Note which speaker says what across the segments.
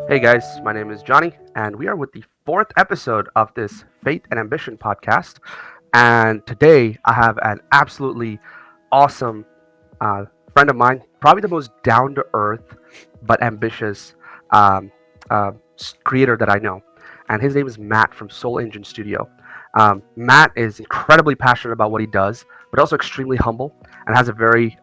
Speaker 1: Hey guys, my name is Johnny, and we are with the fourth episode of this Faith and Ambition podcast. And today I have an absolutely awesome friend of mine, probably the most down to earth but ambitious um, creator that I know. And his name is Matt from Soul Engine Studio. Matt is incredibly passionate about what he does, but also extremely humble and has a very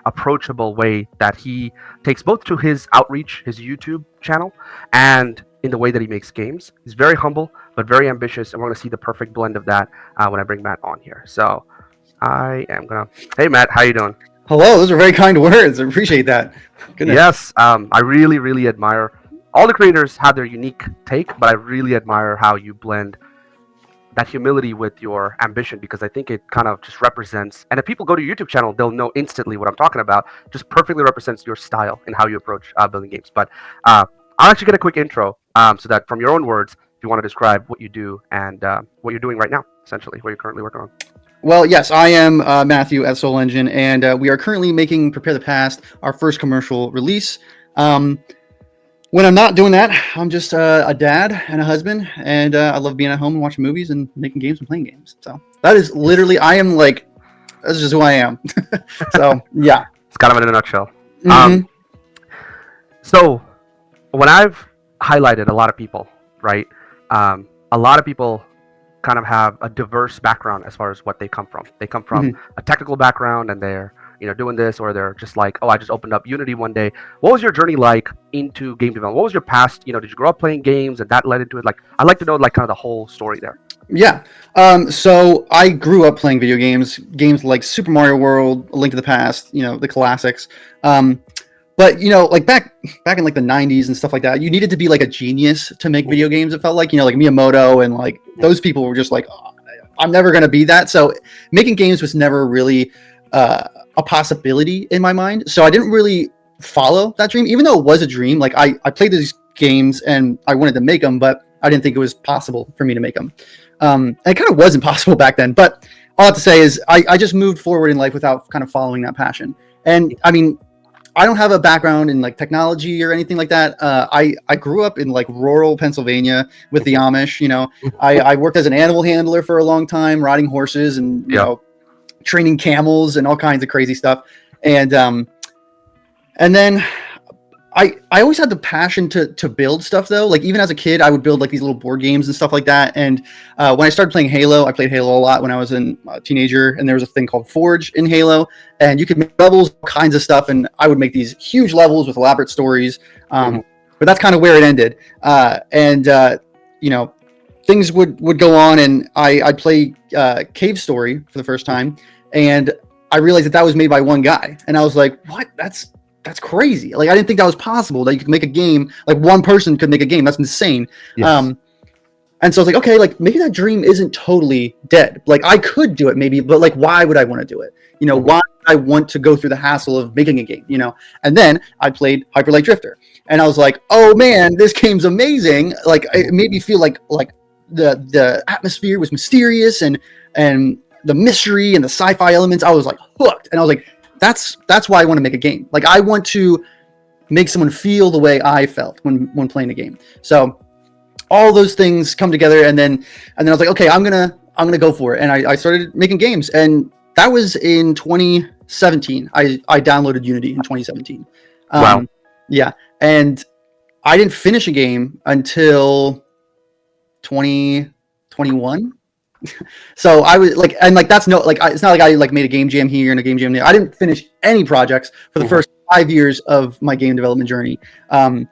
Speaker 1: approachable way that he takes both to his outreach, his YouTube channel, and in the way that he makes games. He's very humble, but very ambitious, and we're going to see the perfect blend of that when I bring Matt on here. So I am going to. Hey, Matt, how you doing?
Speaker 2: Hello, those are very kind words. I appreciate that. Goodness.
Speaker 1: Yes, I really admire. All the creators have their unique take, but I really admire how you blend that humility with your ambition, because I think it kind of just represents, and if people go to your YouTube channel, they'll know instantly what I'm talking about. Just perfectly represents your style and how you approach building games. But I'll actually get a quick intro so that from your own words, if you want to describe what you do and what you're doing right now, essentially, what you're currently working on.
Speaker 2: Well, yes, I am Matthew at Soul Engine, and we are currently making Prepare the Past, our first commercial release. When I'm not doing that, I'm just a dad and a husband, and I love being at home and watching movies and making games and playing games. So that is literally, that's just who I am. So, yeah.
Speaker 1: It's kind of in a nutshell.
Speaker 2: Mm-hmm.
Speaker 1: So when I've highlighted a lot of people, right, a lot of people kind of have a diverse background as far as what they come from. They come from a technical background, and they're doing this, or they're just like, oh, I just opened up Unity one day. What was your journey like into game development? What was your past? Did you grow up playing games and that led into it? Like, I'd like to know kind of the whole story there.
Speaker 2: Yeah. So I grew up playing video games like Super Mario World, A Link to the Past, the classics. But like back in like the 90s and stuff like that, you needed to be like a genius to make video games. It felt like, like Miyamoto and like those people were just like, oh, I'm never going to be that. So making games was never really a possibility in my mind. So I didn't really follow that dream, even though it was a dream. Like I played these games and I wanted to make them, but I didn't think it was possible for me to make them. And it kind of was impossible back then. But all I have to say is I just moved forward in life without kind of following that passion. And I mean, I don't have a background in like technology or anything like that. I grew up in like rural Pennsylvania with the Amish. I worked as an animal handler for a long time, riding horses and training camels and all kinds of crazy stuff. And then I always had the passion to build stuff though. Like even as a kid, I would build like these little board games and stuff like that. And when I started playing Halo, I played Halo a lot when I was a teenager, and there was a thing called Forge in Halo, and you could make levels, all kinds of stuff. And I would make these huge levels with elaborate stories. But that's kind of where it ended. Things would go on, and I'd play Cave Story for the first time, and I realized that was made by one guy, and I was like, what? That's crazy. Like, I didn't think that was possible, that you could make a game, like one person could make a game. That's insane. Yes. And so I was like, okay, like maybe that dream isn't totally dead. Like I could do it maybe, but like, why would I want to do it? Why would I want to go through the hassle of making a game, And then I played Hyper Light Drifter, and I was like, oh man, this game's amazing. Like it made me feel like the atmosphere was mysterious and the mystery and the sci-fi elements. I was like hooked, and I was like, that's why I want to make a game. Like I want to make someone feel the way I felt when playing a game. So all those things come together, and then I was like, okay, I'm gonna go for it, and I started making games, and that was in 2017. I downloaded Unity in 2017.
Speaker 1: Wow.
Speaker 2: Yeah, and I didn't finish a game until 2021. So I was like, and like that's no, like it's not like I like made a game jam here and a game jam there. I didn't finish any projects for the first 5 years of my game development journey. And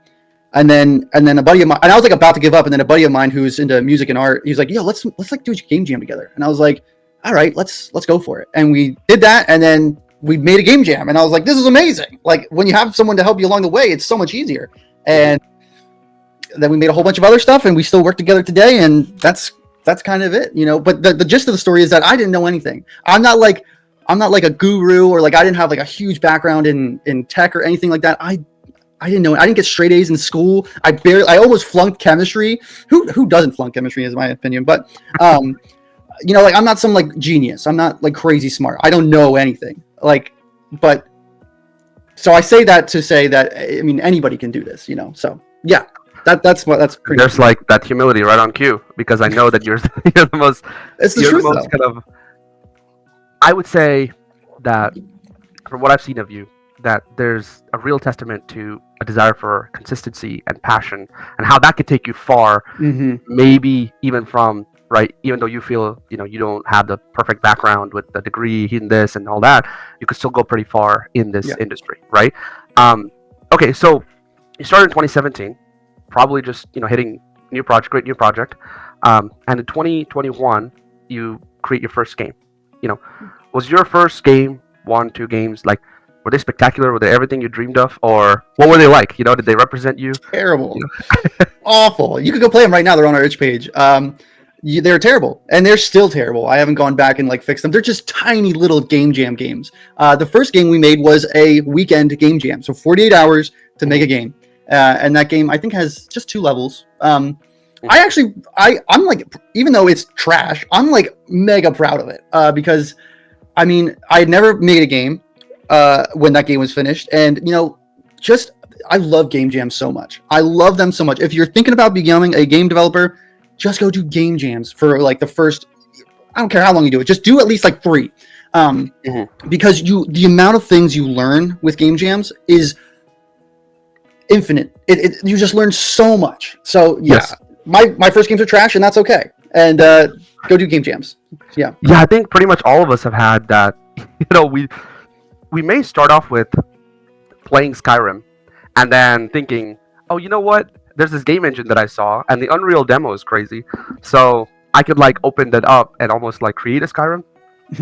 Speaker 2: then a buddy of mine, and I was like about to give up, and then a buddy of mine who's into music and art, he's like, yo, let's like do a game jam together. And I was like, all right, let's go for it. And we did that, and then we made a game jam, and I was like, this is amazing. Like when you have someone to help you along the way, it's so much easier. And then we made a whole bunch of other stuff, and we still work together today, and that's kind of it, But the gist of the story is that I didn't know anything. I'm not like a guru, or like I didn't have like a huge background in tech or anything like that. I didn't know. I didn't get straight A's in school. I almost flunked chemistry. Who doesn't flunk chemistry, is my opinion. But like I'm not some like genius. I'm not like crazy smart. I don't know anything. So I say that to say that, I mean, anybody can do this, So yeah. That's pretty
Speaker 1: There's
Speaker 2: much it.
Speaker 1: like that humility right on cue, because I know that you're you're the most
Speaker 2: It's the
Speaker 1: you're the
Speaker 2: truth
Speaker 1: most
Speaker 2: though.
Speaker 1: kind of, I would say that from what I've seen of you, that there's a real testament to a desire for consistency and passion, and how that could take you far.
Speaker 2: Hmm.
Speaker 1: Maybe even from, right, even though you feel you don't have the perfect background with the degree in this and all that, you could still go pretty far in this
Speaker 2: Yeah.
Speaker 1: industry, right? Um, okay, so you started in 2017, probably just hitting great new project, and in 2021 you create your first game. You know, was your first game, one, two games, like, were they spectacular? Were they everything you dreamed of, or what were they like? Did they represent you?
Speaker 2: Terrible.
Speaker 1: You
Speaker 2: Awful. You could go play them right now. They're on our itch page. They're terrible, and they're still terrible. I haven't gone back and like fixed them. They're just tiny little game jam games. The first game we made was a weekend game jam, so 48 hours to make a game, and that game I think has just 2 levels. I'm like, even though it's trash, I'm like mega proud of it because I mean I had never made a game when that game was finished, and just I love game jams so much. I love them so much. If you're thinking about becoming a game developer, just go do game jams for like the first, I don't care how long you do it, just do at least like 3. Because the amount of things you learn with game jams is infinite. You just learn so much. So yeah,
Speaker 1: Yes.
Speaker 2: my first games are trash, and that's okay. And go do game jams. Yeah.
Speaker 1: Yeah, I think pretty much all of us have had that. We may start off with playing Skyrim, and then thinking, oh, you know what? There's this game engine that I saw, and the Unreal demo is crazy. So I could like open that up and almost like create a Skyrim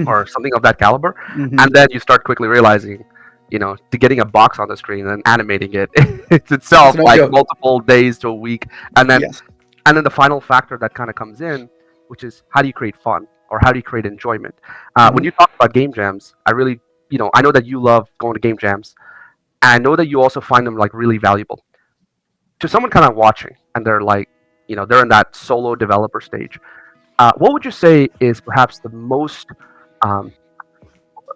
Speaker 1: or something of that caliber.
Speaker 2: Mhm.
Speaker 1: And then you start quickly realizing, to getting a box on the screen and animating it, it's
Speaker 2: It's
Speaker 1: itself
Speaker 2: no
Speaker 1: like
Speaker 2: joke.
Speaker 1: multiple days to a week. And then
Speaker 2: Yes.
Speaker 1: the final factor that kind of comes in, which is how do you create fun, or how do you create enjoyment? When
Speaker 2: Mhm.
Speaker 1: you talk about game jams, I really, I know that you love going to game jams, and I know that you also find them like really valuable to someone kind of watching, and they're like, they're in that solo developer stage. What would you say is perhaps the most, um,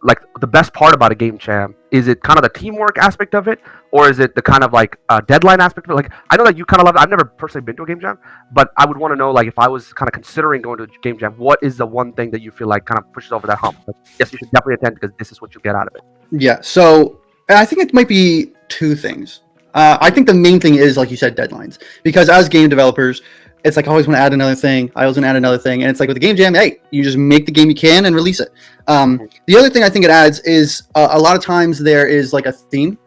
Speaker 1: like the best part about a game jam? Is it kind of the teamwork aspect of it, or is it the kind of like deadline aspect of it? Like, I know that you kind of love it. I've never personally been to a game jam, but I would want to know, like, if I was kind of considering going to a game jam, what is the one thing that you feel like kind of pushes over that hump? Like, yes, you should definitely attend because this is what you get out of it.
Speaker 2: Yeah. So I think it might be 2 things. I think the main thing is, like you said, deadlines. Because as game developers, it's like I always want to add another thing. I always want to add another thing, and it's like with the game jam, hey, you just make the game you can and release it. The other thing I think it adds is a lot of times there is like a theme,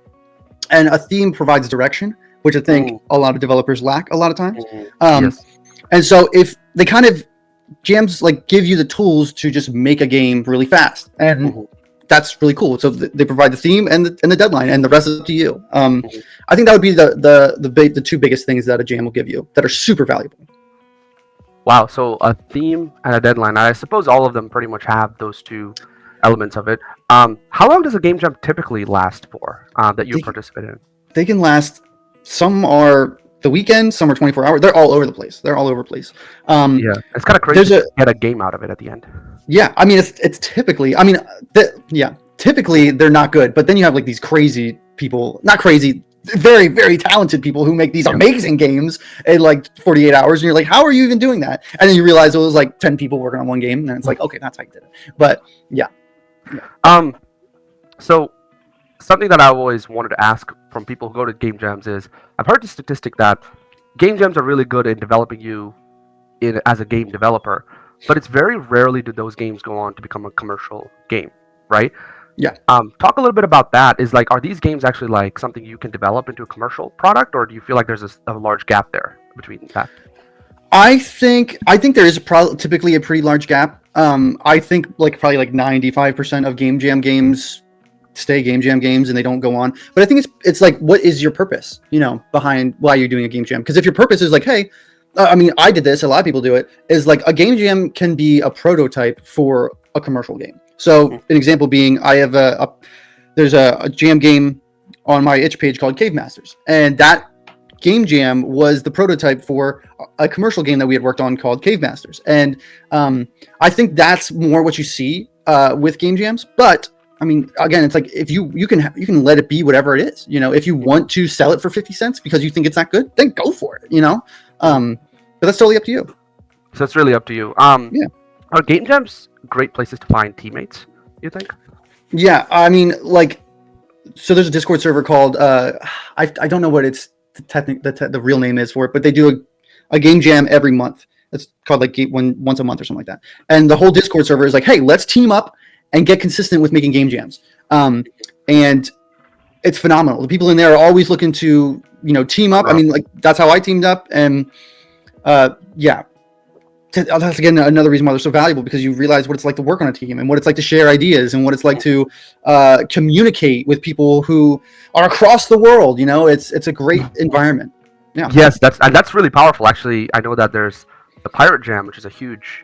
Speaker 2: and a theme provides direction, which I think a lot of developers lack a lot of times.
Speaker 1: Yes.
Speaker 2: And so if they kind of jams like give you the tools to just make a game really fast, and that's really cool. So they provide the theme and the deadline, and the rest is up to you. I think that would be the 2 biggest things that a jam will give you that are super valuable.
Speaker 1: Wow. So a theme and a deadline. I suppose all of them pretty much have those 2 elements of it. How long does a game jam typically last for that you
Speaker 2: They,
Speaker 1: participate in?
Speaker 2: they can last. Some are the weekend, some are 24 hours. They're all over the place.
Speaker 1: Yeah, it's kind of crazy
Speaker 2: There's
Speaker 1: to get a game out of it at the end.
Speaker 2: Yeah, I mean it's typically, typically they're not good, but then you have like these crazy people, not crazy, very very talented people who make these amazing games in like 48 hours, and you're like, how are you even doing that? And then you realize it was like 10 people working on one game, and it's like, okay, that's how you did it. But yeah.
Speaker 1: So something that I always wanted to ask from people who go to game jams is, I've heard the statistic that game jams are really good in developing you as a game developer, but it's very rarely do those games go on to become a commercial game, right?
Speaker 2: Yeah.
Speaker 1: Talk a little bit about that. Is like, are these games actually like something you can develop into a commercial product, or do you feel like there's a large gap there between that?
Speaker 2: I think there is typically a pretty large gap. I think like probably like 95% of game jam games stay game jam games and they don't go on. But I think it's like, what is your purpose, behind why you're doing a game jam? Because if your purpose is like, hey, I mean, I did this, a lot of people do it, is like a game jam can be a prototype for a commercial game. So an example being, I have there's a jam game on my itch page called Cave Masters, and that game jam was the prototype for a commercial game that we had worked on called Cave Masters. And I think that's more what you see with game jams. But I mean, again, it's like if you can let it be whatever it is. If you want to sell it for 50 cents because you think it's that good, then go for it. But that's totally up to you.
Speaker 1: So it's really up to you.
Speaker 2: Yeah.
Speaker 1: Are game jams great places to find teammates, you think?
Speaker 2: Yeah, I mean, so there's a Discord server called I don't know what its the real name is for it, but they do a game jam every month. It's called once a month or something like that. And the whole Discord server is like, hey, let's team up and get consistent with making game jams. And it's phenomenal. The people in there are always looking to team up. I mean, that's how I teamed up, and yeah. That's again another reason why they're so valuable, because you realize what it's like to work on a team and what it's like to share ideas and what it's like to communicate with people who are across the world. It's a great environment. Yeah.
Speaker 1: Yes, that's really powerful. Actually, I know that there's the Pirate Jam, which is a huge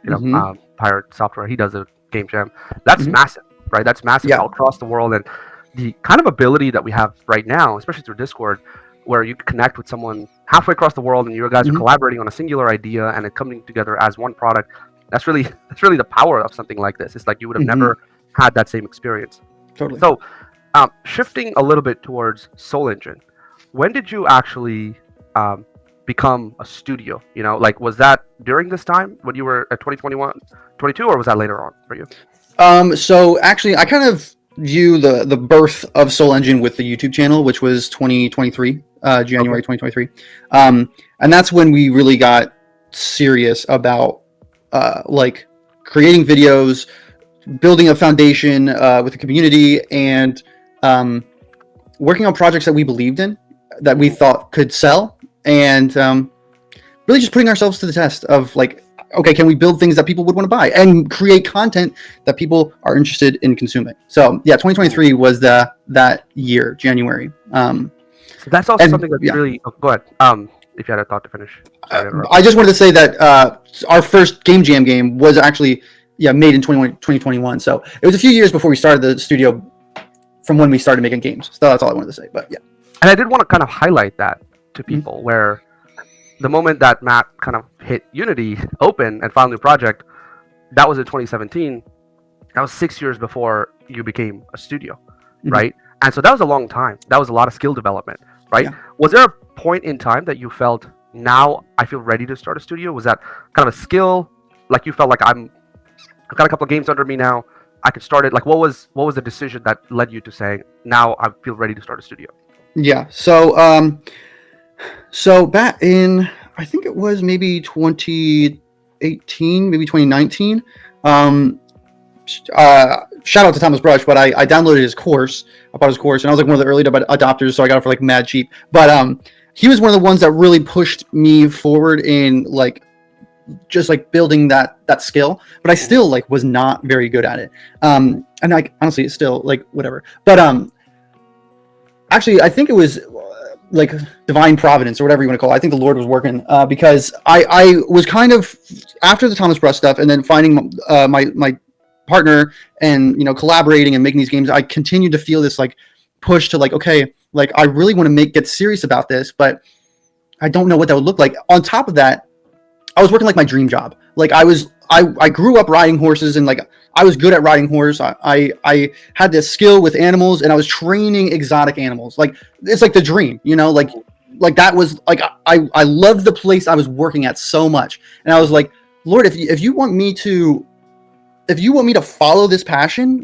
Speaker 1: pirate software. He does a game jam. That's massive, right? That's massive all across the world, and the kind of ability that we have right now, especially through Discord, where you connect with someone halfway across the world and you guys are collaborating on a singular idea and it coming together as one product. That's really the power of something like this. It's like you would have never had that same experience.
Speaker 2: Totally.
Speaker 1: So shifting a little bit towards Soul Engine, when did you actually become a studio? Was that during this time when you were at 2021, 22, or was that later on for you?
Speaker 2: So actually I kind of view the birth of Soul Engine with the YouTube channel, which was 2023, January 2023. And that's when we really got serious about creating videos, building a foundation with the community, and working on projects that we believed in, that we thought could sell, and really just putting ourselves to the test of okay, can we build things that people would want to buy and create content that people are interested in consuming? So yeah, 2023 was that year, January.
Speaker 1: So that's also something that's really. Oh, go ahead. If you had a thought to finish.
Speaker 2: I just wanted to say that our first game jam game was actually made in 2021. So it was a few years before we started the studio from when we started making games. So that's all I wanted to say. But yeah.
Speaker 1: And I did want to kind of highlight that to people, where the moment that Matt kind of hit Unity open and found a new project, that was in 2017. That was 6 years before you became a studio, right? And so that was a long time. That was a lot of skill development, right? Yeah. Was there a point in time that you felt, now I feel ready to start a studio? Was that kind of a skill? Like you felt like I've got a couple of games under me now, I could start it. Like what was the decision that led you to saying, now I feel ready to start a studio?
Speaker 2: Yeah. So back in, I think it was maybe 2018, maybe 2019. Shout out to Thomas Brush, but I downloaded his course. I bought his course, and I was one of the early adopters, so I got it for mad cheap. But he was one of the ones that really pushed me forward in just building that skill. But I still was not very good at it. And honestly, it's still whatever. But actually, I think it was divine providence or whatever you want to call it. I think the Lord was working because I was kind of, after the Thomas Brush stuff and then finding my partner and collaborating and making these games, I continued to feel this push to okay, I really want to get serious about this, but I don't know what that would look like. On top of that, I was working my dream job. I grew up riding horses, and I was good at riding horse. I had this skill with animals, and I was training exotic animals. It's the dream, that was I loved the place I was working at so much. And I was like, Lord, if you want me to follow this passion,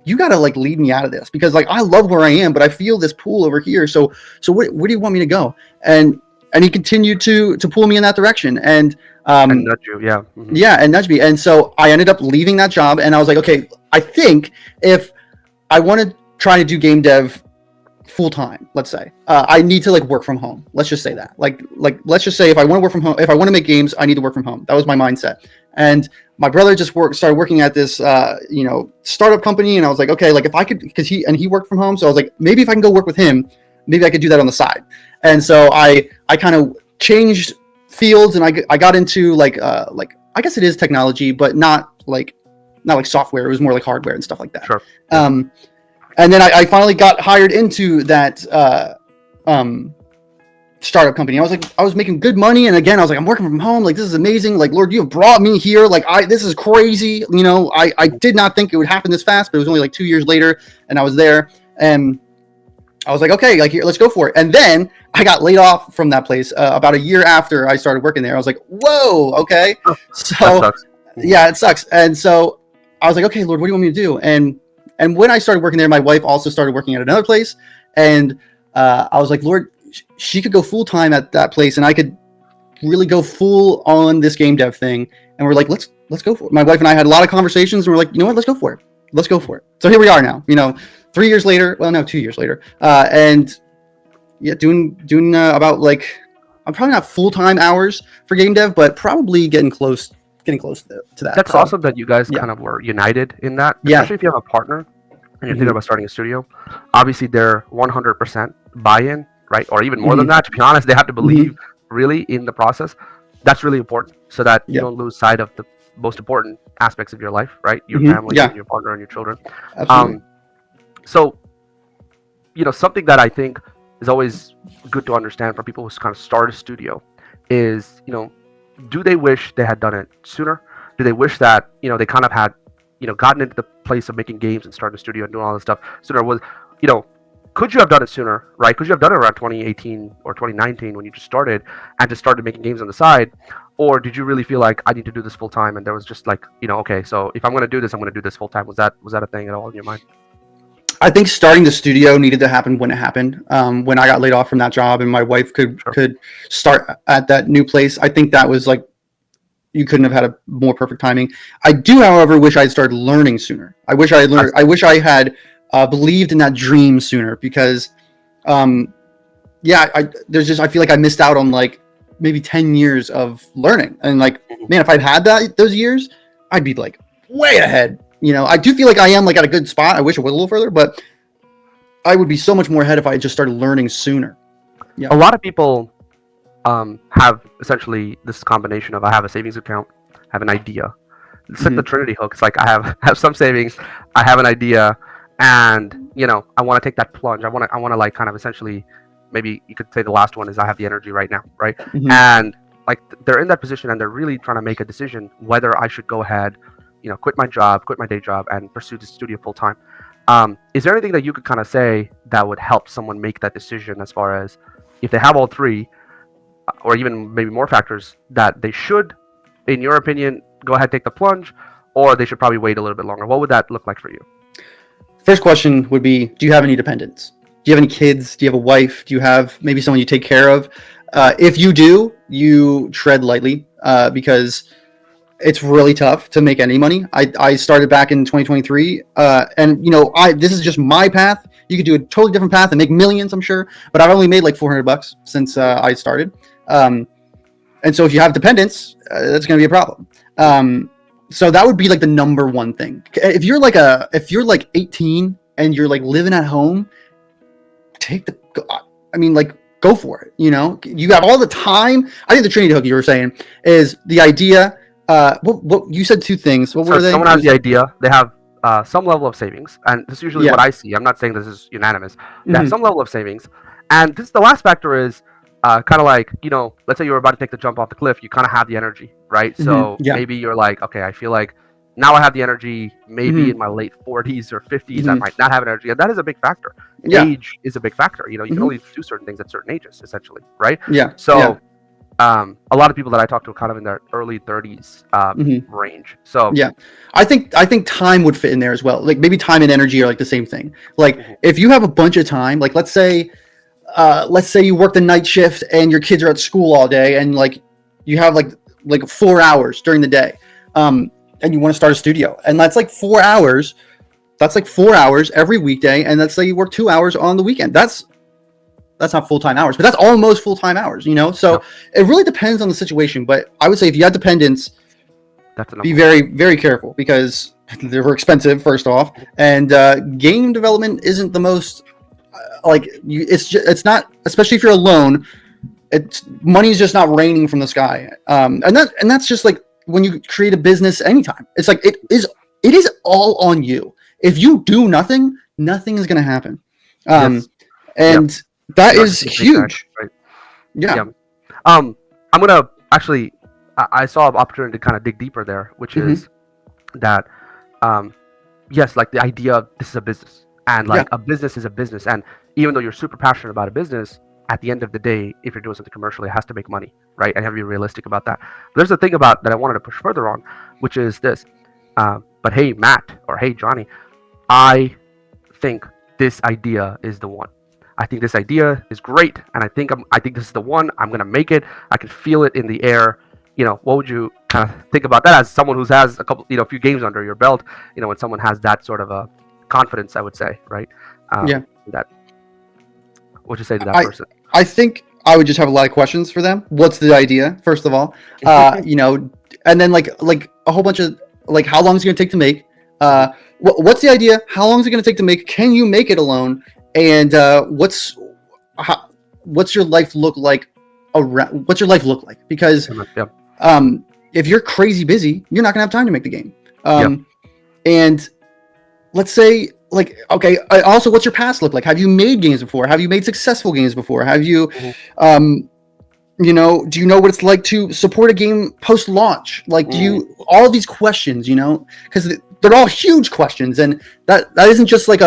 Speaker 2: you got to lead me out of this, because I love where I am, but I feel this pull over here. So where do you want me to go? And he continued to pull me in that direction. And
Speaker 1: nudge you, yeah. Mm-hmm.
Speaker 2: Yeah, and nudge me. And so I ended up leaving that job, and I was like, okay, I think if I want to try to do game dev full time, let's say, I need to work from home. Let's just say that. Let's just say if I want to work from home, if I want to make games, I need to work from home. That was my mindset. And my brother just started working at this startup company, and I was like, okay, if I could, because he worked from home, so I was like, maybe if I can go work with him, maybe I could do that on the side. And so I kind of changed fields, and I got into I guess it is technology, but not software. It was more hardware and stuff like that.
Speaker 1: Sure.
Speaker 2: And then I finally got hired into that startup company. I was making good money, and again, I was like, I'm working from home. Like, this is amazing. Like, Lord, you have brought me here. Like, this is crazy. You know, I did not think it would happen this fast, but it was only like 2 years later, and I was there, and I was like, okay, like, here, let's go for it. And then I got laid off from that place about a year after I started working there. I was like, whoa, okay. So yeah, it sucks. And so I was like, okay, Lord, what do you want me to do? And when I started working there, my wife also started working at another place, and I was like, Lord, she could go full time at that place, and I could really go full on this game dev thing. And we're like, let's go for it. My wife and I had a lot of conversations, and we're like, you know what, let's go for it. Let's go for it. So here we are now, you know, 3 years later. Well, no, 2 years later, and yeah, doing about, like, I'm probably not full time hours for game dev, but probably getting close to that.
Speaker 1: That's awesome that you guys kind of were united in that, especially if you have a partner and you're thinking about starting a studio. Obviously, they're 100% buy-in, right? Or even more than that, to be honest. They have to believe really in the process. That's really important, so that you don't lose sight of the most important aspects of your life, right? Your family, and your partner, and your children. So, you know, something that I think is always good to understand for people who kind of start a studio is, you know, do they wish they had done it sooner? Do they wish that, you know, they kind of had, you know, gotten into the place of making games and starting a studio and doing all this stuff sooner? Was, you know, could you have done it sooner, right? Could you have done it around 2018 or 2019 when you just started and just started making games on the side? Or did you really feel like, I need to do this full time, and there was just like, you know, okay, so if I'm going to do this, I'm going to do this full time? Was that a thing at all in your mind?
Speaker 2: I think starting the studio needed to happen when it happened. When I got laid off from that job, and my wife could start at that new place. I think that was like, you couldn't have had a more perfect timing. I do, however, wish I had started learning sooner. I wish I had learned. I wish I had believed in that dream sooner, because, I feel like I missed out on like maybe 10 years of learning. And like, man, if I'd had those years, I'd be like way ahead. You know, I do feel like I am like at a good spot. I wish it was a little further, but I would be so much more ahead if I had just started learning sooner. Yeah.
Speaker 1: A lot of people have essentially this combination of, I have a savings account, I have an idea. It's like the Trinity hook. It's like, I have some savings, I have an idea, and, you know, I want to take that plunge. I want to like kind of essentially, maybe you could say the last one is, I have the energy right now, right? And like, they're in that position, and they're really trying to make a decision whether I should go ahead, you know, quit my day job, and pursue the studio full time. Is there anything that you could kind of say that would help someone make that decision, as far as if they have all three, or even maybe more factors, that they should, in your opinion, go ahead, take the plunge, or they should probably wait a little bit longer? What would that look like for you?
Speaker 2: First question would be, do you have any dependents? Do you have any kids? Do you have a wife? Do you have maybe someone you take care of? If you do, you tread lightly, because it's really tough to make any money. I started back in 2023, and, you know, this is just my path. You could do a totally different path and make millions, I'm sure, but I've only made like $400 since I started. And so if you have dependents, that's going to be a problem. So that would be like the number one thing. If you're like 18 and you're like living at home, go for it. You know, you have all the time. I think the Trinity hook you were saying is the idea. What you said, two things. What were they?
Speaker 1: Someone has the idea. They have some level of savings, and this is usually what I see. I'm not saying this is unanimous. They have some level of savings, and this, the last factor is kind of like, you know, let's say you're about to take the jump off the cliff. You kind of have the energy, right? So maybe you're like, okay, I feel like now I have the energy. Maybe in my late 40s or 50s, I might not have energy, and that is a big factor. Age is a big factor. You know, you can only do certain things at certain ages, essentially, right? So. A lot of people that I talk to are kind of in their early 30s range. So
Speaker 2: I think time would fit in there as well. Like, maybe time and energy are like the same thing. Like, if you have a bunch of time, like let's say you work the night shift and your kids are at school all day, and like you have like 4 hours during the day, and you want to start a studio, and that's like 4 hours. That's like 4 hours every weekday, and let's say you work 2 hours on the weekend. That's not full-time hours, but that's almost full-time hours, you know? So it really depends on the situation. But I would say if you have dependents, be very, very careful, because they're expensive, first off. And game development isn't the most, it's not, especially if you're alone, money's just not raining from the sky. And that's just like when you create a business anytime. It's like, it is all on you. If you do nothing is going to happen. And that is huge.
Speaker 1: Right.
Speaker 2: Yeah.
Speaker 1: Yeah. I'm gonna actually. I saw an opportunity to kind of dig deeper there, which
Speaker 2: Hmm.
Speaker 1: is that, um, yes, like the idea of this is a business, and
Speaker 2: Yeah.
Speaker 1: like a business is a business, and even though you're super passionate about a business, at the end of the day, if you're doing something commercially, it has to make money, right? And have to be realistic about that. There's a thing about that I wanted to push further on, which is this. But hey, Matt, or hey, Johnny, I think this idea is the one. I think this idea is great, and I think this is the one. I'm gonna make it. I can feel it in the air. What would you kind of think about that as someone who has a couple, a few games under your belt? When someone has that sort of a confidence, I would say, right?
Speaker 2: Yeah.
Speaker 1: That what would you say to that
Speaker 2: I
Speaker 1: person?
Speaker 2: I think I would just have a lot of questions for them. What's the idea, first of all? And then like a whole bunch of like how long is it going to take to make?
Speaker 1: Mhm.
Speaker 2: What's the idea? How long is it going to take to make? Can you make it alone? And what's your life look like around? What's your life look like? Because
Speaker 1: Yeah,
Speaker 2: if you're crazy busy, you're not going to have time to make the game.
Speaker 1: yeah,
Speaker 2: And let's say like okay also what's your past look like? Have you made games before? Have you made successful games before? Have you
Speaker 1: mhm,
Speaker 2: um do you know what it's like to support a game post launch? Like do
Speaker 1: mhm,
Speaker 2: you all of these questions, because they're all huge questions, and that isn't just like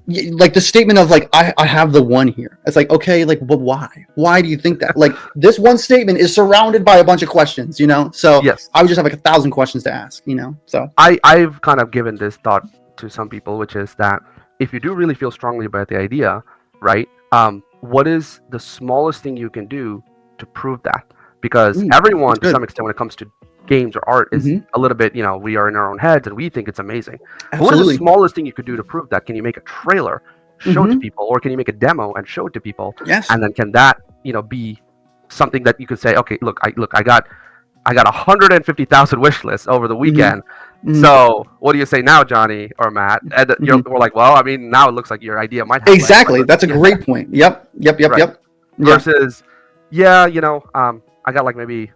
Speaker 2: like the statement of like I have the one here. It's like okay, like but why do you think that? Like this one statement is surrounded by a bunch of questions, so
Speaker 1: yes.
Speaker 2: I would just have like 1,000 questions to ask, so
Speaker 1: I've kind of given this thought to some people, which is that if you do really feel strongly about the idea, right? What is the smallest thing you can do to prove that? Because
Speaker 2: that's
Speaker 1: everyone, to
Speaker 2: good.
Speaker 1: some extent, when it comes to games or art, is
Speaker 2: Hmm.
Speaker 1: a little bit, we are in our own heads and we think it's amazing. But what is the
Speaker 2: Absolutely.
Speaker 1: smallest thing you could do to prove that? Can you make a trailer, show it to
Speaker 2: Hmm.
Speaker 1: people, or can you make a demo and show it to people?
Speaker 2: Yes.
Speaker 1: And then can that, be something that you could say, okay, look, I got 150,000 wish lists over the
Speaker 2: Hmm.
Speaker 1: weekend.
Speaker 2: Hmm.
Speaker 1: So what do you say now, Johnny or Matt? And
Speaker 2: Hmm.
Speaker 1: we're like, well, I mean, now it looks like your idea might have legs. Like,
Speaker 2: Exactly. That's a
Speaker 1: yeah,
Speaker 2: great point. Yep. Yep. Yep.
Speaker 1: right.
Speaker 2: Yep. Yeah.
Speaker 1: Versus, yeah, I got like maybe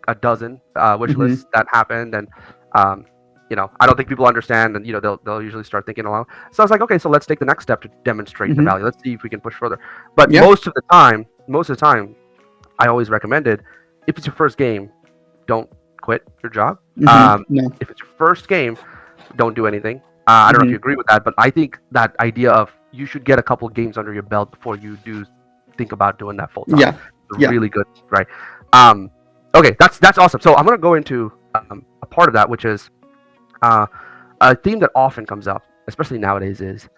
Speaker 1: a dozen wish
Speaker 2: Hmm.
Speaker 1: lists that happened, and I don't think people understand, and they'll usually start thinking along. So I was like, okay, so let's take the next step to demonstrate the
Speaker 2: Hmm.
Speaker 1: value. Let's see if we can push further. But
Speaker 2: Yeah.
Speaker 1: most of the time, I always recommended, if it's your first game, don't quit your job.
Speaker 2: Hmm. No.
Speaker 1: If it's your first game, don't do anything. I don't know if
Speaker 2: Hmm.
Speaker 1: you agree with that, but I think that idea of you should get a couple games under your belt before you do think about doing that full time.
Speaker 2: Yeah. Yeah.
Speaker 1: Really good, right? Um, okay, that's awesome. So I'm gonna go into a part of that, which is uh, a theme that often comes up, especially nowadays, is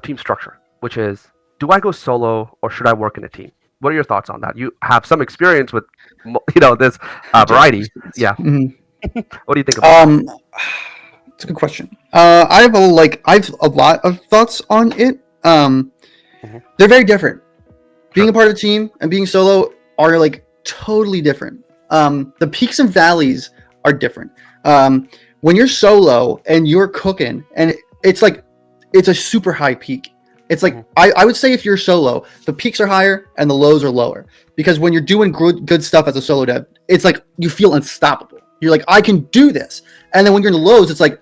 Speaker 1: team structure, which is, do I go solo or should I work in a team? What are your thoughts on that? You have some experience with this
Speaker 2: Different
Speaker 1: variety.
Speaker 2: experience.
Speaker 1: Yeah.
Speaker 2: Mhm.
Speaker 1: What do you think about that?
Speaker 2: It's a good question. I have a lot of thoughts on it.
Speaker 1: Hmm.
Speaker 2: They're very different. Being
Speaker 1: Sure.
Speaker 2: a part of a team and being solo are like totally different. The peaks and valleys are different. When you're solo and you're cooking, and it's like it's a super high peak. It's
Speaker 1: Hmm.
Speaker 2: like I would say if you're solo, the peaks are higher and the lows are lower. Because when you're doing good stuff as a solo dev, it's like you feel unstoppable. You're like, I can do this. And then when you're in the lows, it's like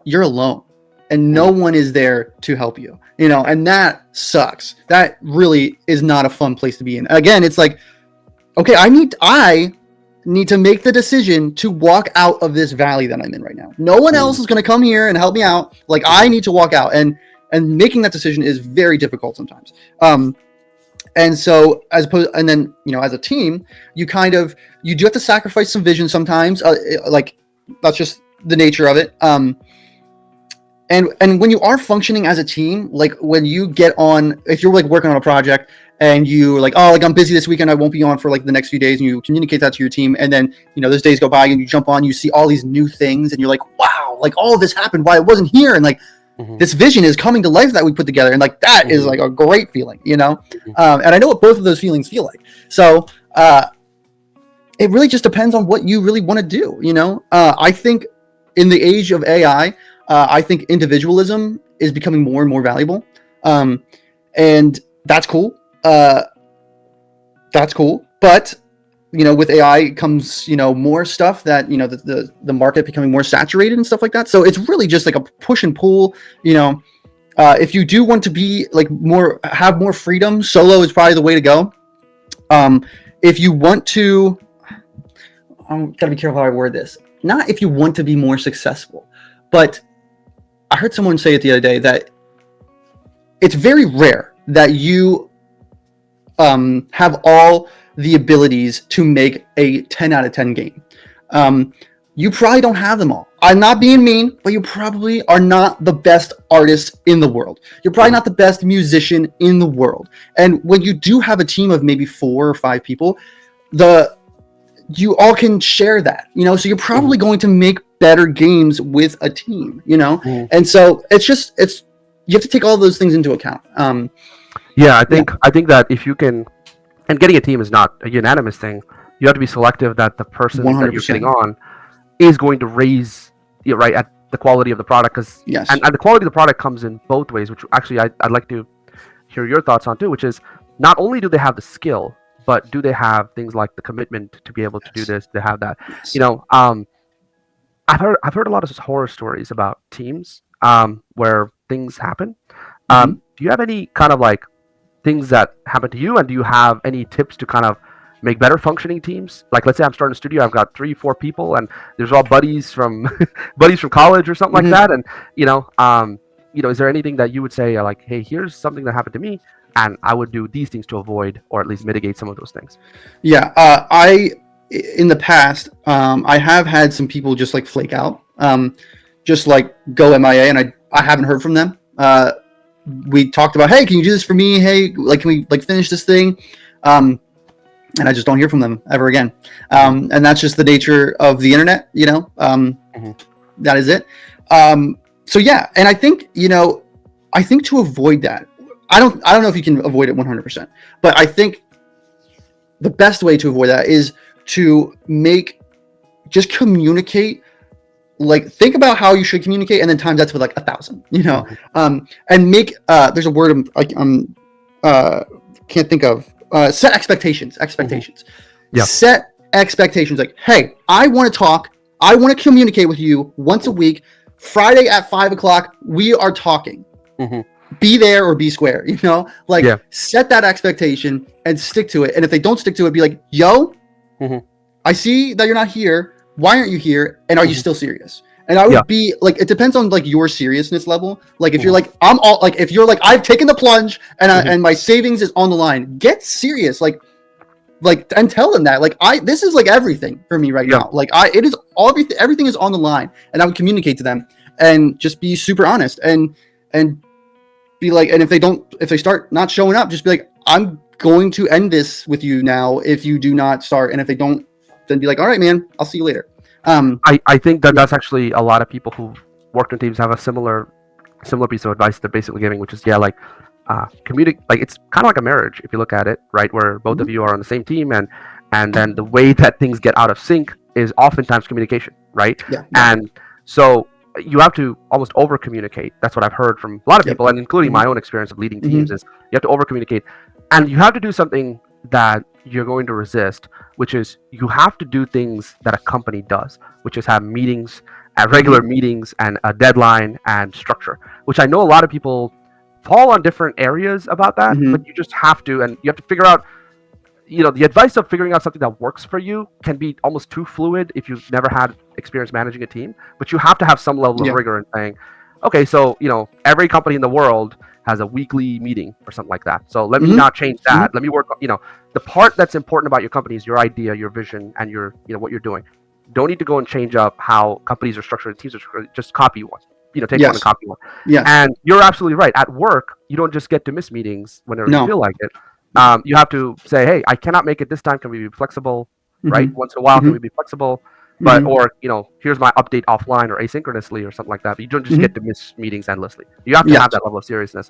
Speaker 2: you're alone and no
Speaker 1: Hmm.
Speaker 2: one is there to help you, and that sucks. That really is not a fun place to be in. Again, it's like, okay, I need to make the decision to walk out of this valley that I'm in right now. No one else is going to come here and help me out. Like I
Speaker 1: Hmm.
Speaker 2: need to walk out, and making that decision is very difficult sometimes. And so and then as a team, you do have to sacrifice some vision sometimes. Like that's just the nature of it. And when you are functioning as a team, like when you get on, if you're like working on a project and you like, oh, like I'm busy this weekend, I won't be on for like the next few days, and you communicate that to your team, and then those days go by and you jump on, you see all these new things, and you're like, wow, like all of this happened, why it wasn't here, and like
Speaker 1: Hmm.
Speaker 2: this vision is coming to life that we put together, and like that is
Speaker 1: Hmm.
Speaker 2: like a great feeling,
Speaker 1: Hmm.
Speaker 2: and I know what both of those feelings feel like. So it really just depends on what you really want to do. I think in the age of AI, I think individualism is becoming more and more valuable, and that's cool. That's cool, but with AI comes more stuff that the market becoming more saturated and stuff like that. So it's really just like a push and pull. If you do want to be like have more freedom, solo is probably the way to go. If you want to, I'm gotta be careful how I word this. Not if you want to be more successful, but I heard someone say it the other day that it's very rare that you have all the abilities to make a 10 out of 10 game. You probably don't have them all. I'm not being mean, but you probably are not the best artist in the world. You're probably not the best musician in the world. And when you do have a team of maybe 4 or 5 people, you all can share that, so you're probably going to make better games with a team, and so you have to take all those things into account.
Speaker 1: I think that if you can, and getting a team is not a unanimous thing. You have to be selective that the person 100%. That you're getting on is going to raise at the quality of the product, because and the quality of the product comes in both ways, which actually I'd like to hear your thoughts on too, which is not only do they have the skill, but do they have things like the commitment to be able to do this, to have that. I've heard a lot of horror stories about teams where things happen. Do you have any kind of like things that happen to you, and do you have any tips to kind of make better functioning teams? Like, let's say I'm starting a studio, I've got 3-4 people, and there's all buddies from college or something like that. And is there anything that you would say like, hey, here's something that happened to me, and I would do these things to avoid or at least mitigate some of those things?
Speaker 2: In the past, I have had some people just like flake out, just like go MIA, and I haven't heard from them. We talked about, hey, can you do this for me? Hey, like, can we like finish this thing? And I just don't hear from them ever again. And that's just the nature of the internet, That is it. So yeah, and I think to avoid that, I don't know if you can avoid it 100%, but I think the best way to avoid that is to just communicate. Like, think about how you should communicate, and then times that with like 1,000, and make there's a word can't think of. Set expectations. Set expectations. Like, hey, I want to talk. I want to communicate with you once a week. Friday at 5:00, we are talking. Be there or be square. Set that expectation and stick to it. And if they don't stick to it, be like, yo, I see that you're not here. Why aren't you here? And are you still serious? And I would be like, it depends on like your seriousness level. Like, if you're like, if you're like, I've taken the plunge and my savings is on the line, get serious. Like, and tell them that, like, this is like everything for me right now. Like, it is everything is on the line, and I would communicate to them and just be super honest and be like, and if they start not showing up, just be like, I'm going to end this with you now if you do not start. And if they don't, then be like, all right, man, I'll see you later.
Speaker 1: I think that's actually a lot of people who worked in teams have a similar piece of advice they're basically giving, which is communicate. Like, it's kind of like a marriage if you look at it, right, where both of you are on the same team, and then the way that things get out of sync is oftentimes communication, right? And so you have to almost over communicate. That's what I've heard from a lot of people, and including my own experience of leading teams, is you have to over communicate, and you have to do something that you're going to resist, which is you have to do things that a company does, which is have meetings, regular meetings, and a deadline and structure, which I know a lot of people fall on different areas about that, but you just have to, and you have to figure out, the advice of figuring out something that works for you can be almost too fluid if you've never had experience managing a team, but you have to have some level of rigor in saying, okay, so, every company in the world has a weekly meeting or something like that. So let me not change that. Let me work, the part that's important about your company is your idea, your vision, and your, what you're doing. Don't need to go and change up how companies are structured and teams are structured. Just copy one. Take one and copy one. And you're absolutely right. At work, you don't just get to miss meetings whenever you feel like it. You have to say, hey, I cannot make it this time. Can we be flexible? Right? Once in a while, can we be flexible? But or here's my update offline or asynchronously or something like that. But you don't just get to miss meetings endlessly. You have to have that level of seriousness.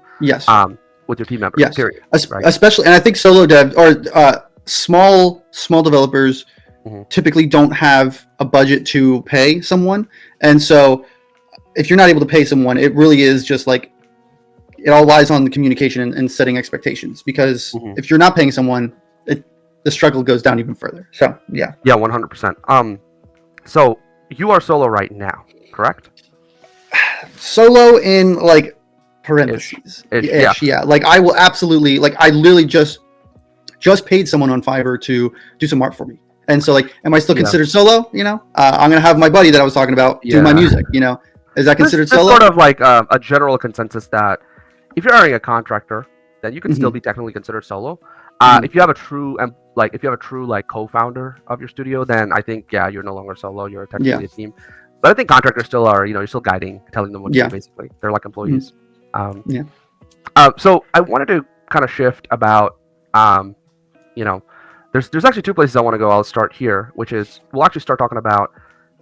Speaker 1: With your team members. Period. Right?
Speaker 2: Especially, and I think solo dev or small developers typically don't have a budget to pay someone, and so if you're not able to pay someone, it really is just like, it all lies on the communication and setting expectations. Because if you're not paying someone, the struggle goes down even further. So yeah,
Speaker 1: 100%. So you are solo right now, correct?
Speaker 2: Solo in like parentheses.
Speaker 1: Yeah.
Speaker 2: Yeah. Like I will absolutely, like I literally just paid someone on Fiverr to do some art for me. And so like, am I still considered solo? You know, I'm going to have my buddy that I was talking about do my music, you know, is that considered
Speaker 1: there's
Speaker 2: solo?
Speaker 1: sort of like a general consensus that if you're hiring a contractor, then you can still be technically considered solo. If you have a true co-founder of your studio, then I think you're no longer solo. You're technically a team. But I think contractors still are. You're still guiding, telling them what to do. Basically, they're like employees. So I wanted to kind of shift about, there's actually two places I want to go. I'll start here, which is we'll actually start talking about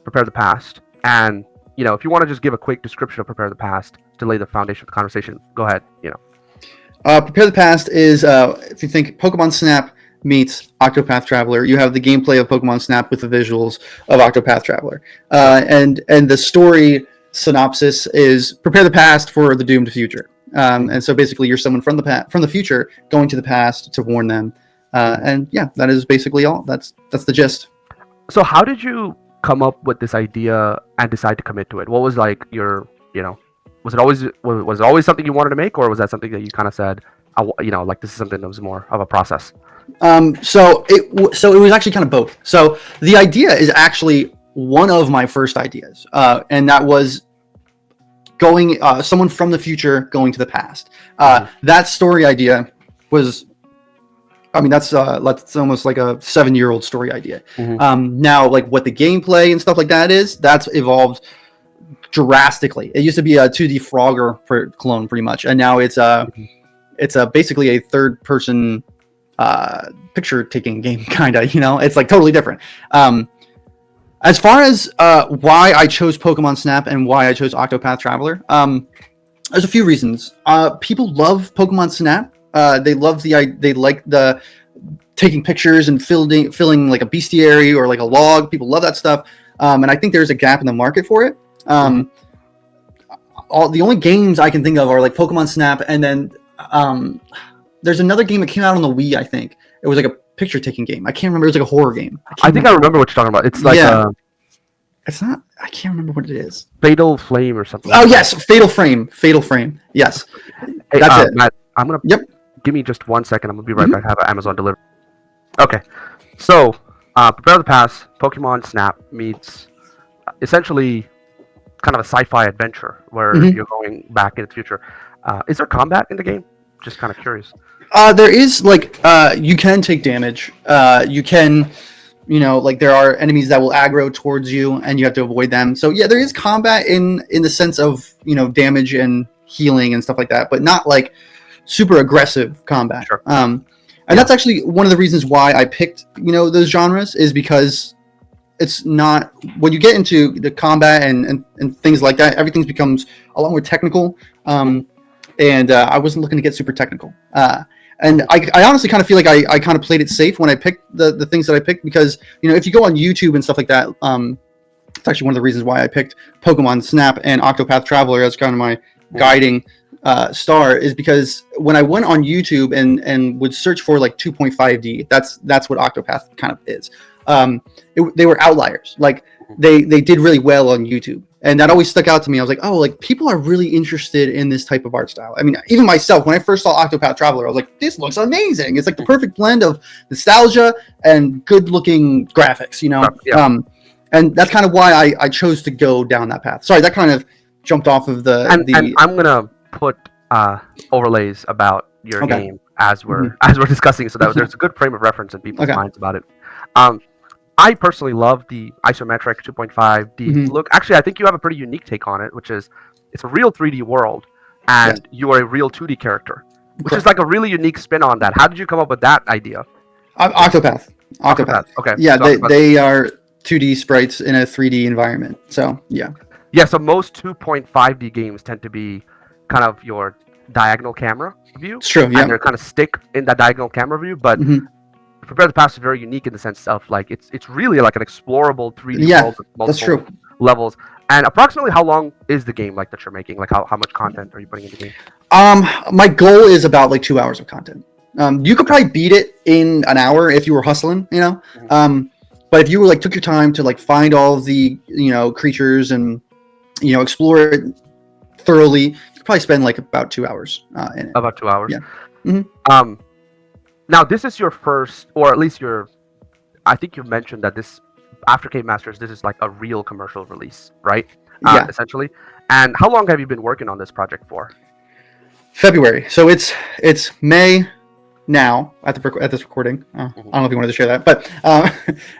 Speaker 1: Prepare the Past, and if you want to just give a quick description of Prepare the Past to lay the foundation of the conversation, go ahead.
Speaker 2: Prepare the Past is, if you think Pokemon Snap meets Octopath Traveler, you have the gameplay of Pokemon Snap with the visuals of Octopath Traveler. And the story synopsis is prepare the past for the doomed future. And so basically you're someone from the future going to the past to warn them. That is basically all. That's the gist.
Speaker 1: So how did you come up with this idea and decide to commit to it? What was like your, was it always something you wanted to make, or was that something that you kind of said, like this is something that was more of a process?
Speaker 2: So it was actually kind of both. So the idea is actually one of my first ideas, and that was going someone from the future going to the past. That story idea was, that's almost like a 7-year-old story idea. Now, like what the gameplay and stuff like that is, that's evolved drastically. It used to be a 2D Frogger clone, pretty much, and now it's basically a third-person picture-taking game, kind of. It's like totally different. As far as why I chose Pokemon Snap and why I chose Octopath Traveler, there's a few reasons. People love Pokemon Snap. They like the taking pictures and filling like a bestiary or like a log. People love that stuff, and I think there's a gap in the market for it. The only games I can think of are like Pokemon Snap, and then there's another game that came out on the Wii. I think it was like a picture-taking game. I can't remember. It was like a horror game.
Speaker 1: I think I remember what you're talking about. It's like
Speaker 2: it's not. I can't remember what it is.
Speaker 1: Fatal Flame or something.
Speaker 2: Oh yes, Fatal Frame. Fatal Frame. Yes,
Speaker 1: hey,
Speaker 2: that's it.
Speaker 1: Matt, I'm gonna.
Speaker 2: Yep.
Speaker 1: Give me just 1 second. I'm gonna be right back. I have an Amazon delivery. Okay, so Prepare the Past, Pokemon Snap meets essentially kind of a sci-fi adventure where you're going back into the future. Is there combat in the game? Just kind of curious.
Speaker 2: There is, like, you can take damage. You can, like there are enemies that will aggro towards you and you have to avoid them. So yeah, there is combat in the sense of, damage and healing and stuff like that, but not like super aggressive combat.
Speaker 1: Sure.
Speaker 2: And that's actually one of the reasons why I picked, those genres, is because it's not, when you get into the combat and things like that, everything becomes a lot more technical. And I wasn't looking to get super technical. And I honestly kind of feel like I kind of played it safe when I picked the things that I picked, because, if you go on YouTube and stuff like that, it's actually one of the reasons why I picked Pokemon Snap and Octopath Traveler as kind of my guiding star, is because when I went on YouTube and would search for like 2.5D, that's what Octopath kind of is. They were outliers. Like they did really well on YouTube. And that always stuck out to me. I was like, oh, like people are really interested in this type of art style. I mean, even myself, when I first saw Octopath Traveler, I was like, this looks amazing. It's like the perfect blend of nostalgia and good looking graphics,
Speaker 1: Yeah.
Speaker 2: And that's kind of why I chose to go down that path. Sorry, that kind of jumped off of the.
Speaker 1: And I'm gonna put overlays about your game as we're discussing, so that there's a good frame of reference in people's minds about it. I personally love the isometric 2.5D look. Actually, I think you have a pretty unique take on it, which is it's a real 3D world, and you are a real 2D character, which is like a really unique spin on that. How did you come up with that idea?
Speaker 2: Octopath.
Speaker 1: Okay.
Speaker 2: Yeah, they are 2D sprites in a 3D environment. So yeah.
Speaker 1: Yeah. So most 2.5D games tend to be kind of your diagonal camera view.
Speaker 2: It's true. Yeah.
Speaker 1: And they're kind of stick in that diagonal camera view, but. Prepare the Past is very unique in the sense of like it's really like an explorable 3D world with multiple levels. And approximately how long is the game like that you're making? Like how much content are you putting in the game?
Speaker 2: My goal is about like 2 hours of content. You could probably beat it in an hour if you were hustling, but if you were like took your time to like find all of the creatures and explore it thoroughly, probably spend like about 2 hours in it.
Speaker 1: About 2 hours.
Speaker 2: Yeah. Mhm.
Speaker 1: Now this is your first, or at least I think you've mentioned that this, after Cave Masters, this is like a real commercial release, right?
Speaker 2: Yeah.
Speaker 1: Essentially. And how long have you been working on this project for?
Speaker 2: February. So it's May now at this recording. I don't know if you wanted to share that, but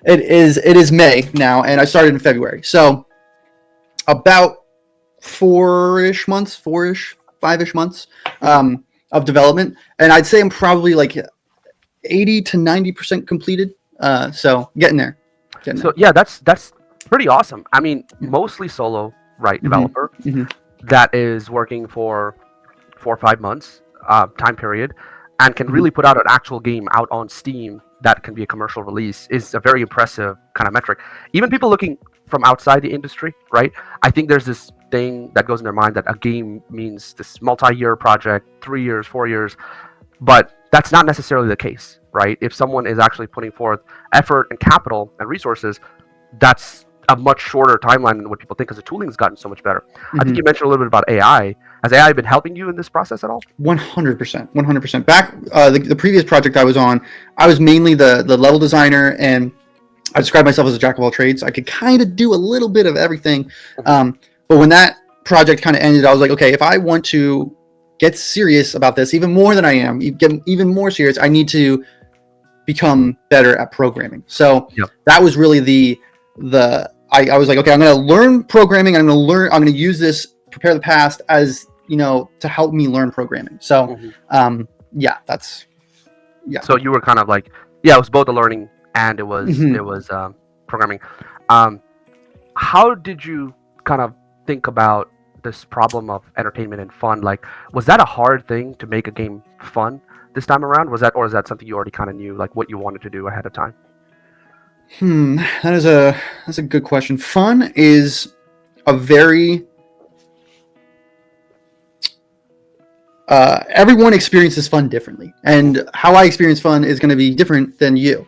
Speaker 2: it is May now, and I started in February. So about 5-ish months of development, and I'd say I'm probably like 80 to 90% completed. So getting there.
Speaker 1: So yeah, that's pretty awesome. I mean, mostly solo, right? Developer that is working for 4 or 5 months time period, and can really put out an actual game out on Steam that can be a commercial release is a very impressive kind of metric. Even people looking from outside the industry, right? I think there's this thing that goes in their mind that a game means this multi-year project, 3 years, 4 years, but that's not necessarily the case, right? If someone is actually putting forth effort and capital and resources, that's a much shorter timeline than what people think, because the tooling has gotten so much better. I think you mentioned a little bit about AI. Has AI been helping you in this process at all?
Speaker 2: 100%. Back the previous project I was on, I was mainly the level designer, and I described myself as a jack of all trades. I could kind of do a little bit of everything. But when that project kind of ended, I was like, okay, if I want to get serious about this even more than I am, get even more serious, I need to become better at programming. So that was really I was like, okay, I'm going to learn programming. I'm going to use this PrepareThePast as, to help me learn programming. So, So
Speaker 1: you were kind of like, it was both a learning and it was programming. How did you kind of think about this problem of entertainment and fun? Like, was that a hard thing to make a game fun this time around? Or is that something you already kind of knew, like what you wanted to do ahead of time?
Speaker 2: That's a good question. Fun is a very everyone experiences fun differently, and how I experience fun is going to be different than you.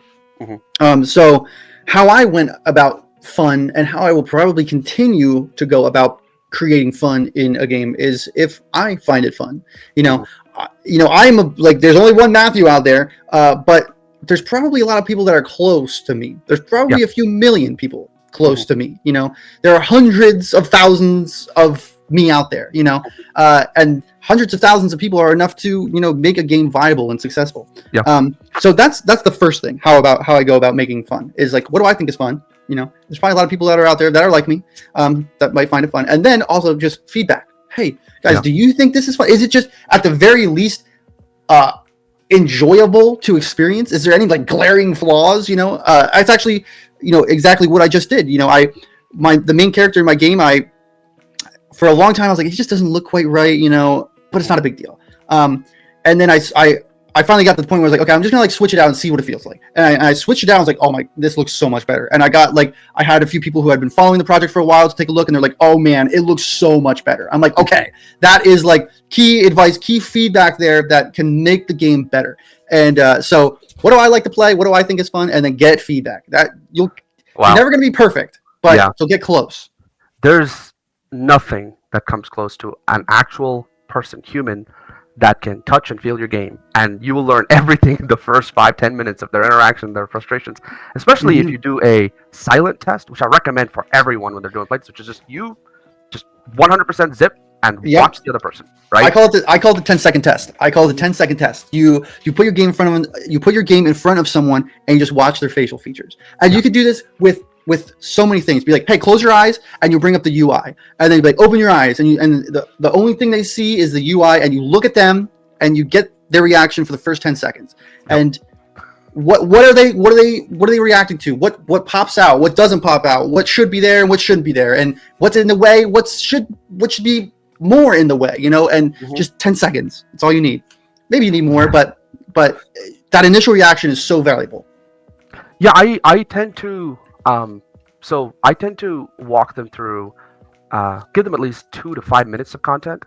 Speaker 2: So how I went about fun and how I will probably continue to go about creating fun in a game is if I find it fun. I'm there's only one Matthew out there, but there's probably a lot of people that are close to me. There's probably a few million people close to me. There are hundreds of thousands of me out there, and hundreds of thousands of people are enough to, make a game viable and successful. So that's the first thing. How I go about making fun is like, what do I think is fun? There's probably a lot of people that are out there that are like me, that might find it fun. And then also just feedback. Hey guys, do you think this is fun? Is it just at the very least, enjoyable to experience? Is there any like glaring flaws? It's actually, exactly what I just did. The main character in my game, for a long time I was like, he just doesn't look quite right, but it's not a big deal. And then I finally got to the point where I was like, okay, I'm just gonna switch it out and see what it feels like. And I switched it out. I was like, oh my, this looks so much better. And I had a few people who had been following the project for a while to take a look, and they're like, oh man, it looks so much better. I'm like, okay, that is like key advice, key feedback there that can make the game better. And so what do I like to play? What do I think is fun? And then get feedback. That you're never gonna be perfect, but you'll get close.
Speaker 1: There's nothing that comes close to an actual person, human, that can touch and feel your game, and you will learn everything in the first 5-10 minutes of their interaction, their frustrations, especially if you do a silent test, which I recommend for everyone when they're doing playthroughs, which is just 100% zip and watch the other person, right?
Speaker 2: I call it the 10-second test. You put your game in front of someone and you just watch their facial features. And you could do this with so many things. Be like, hey, close your eyes, and you bring up the UI, and then you be like, open your eyes, and the only thing they see is the UI, and you look at them and you get their reaction for the first 10 seconds. And what are they reacting to? What pops out? What doesn't pop out? What should be there and what shouldn't be there? And what's in the way? What should be more in the way? And just 10 seconds. That's all you need. Maybe you need more, but that initial reaction is so valuable.
Speaker 1: Yeah, I tend to walk them through, give them at least 2 to 5 minutes of content,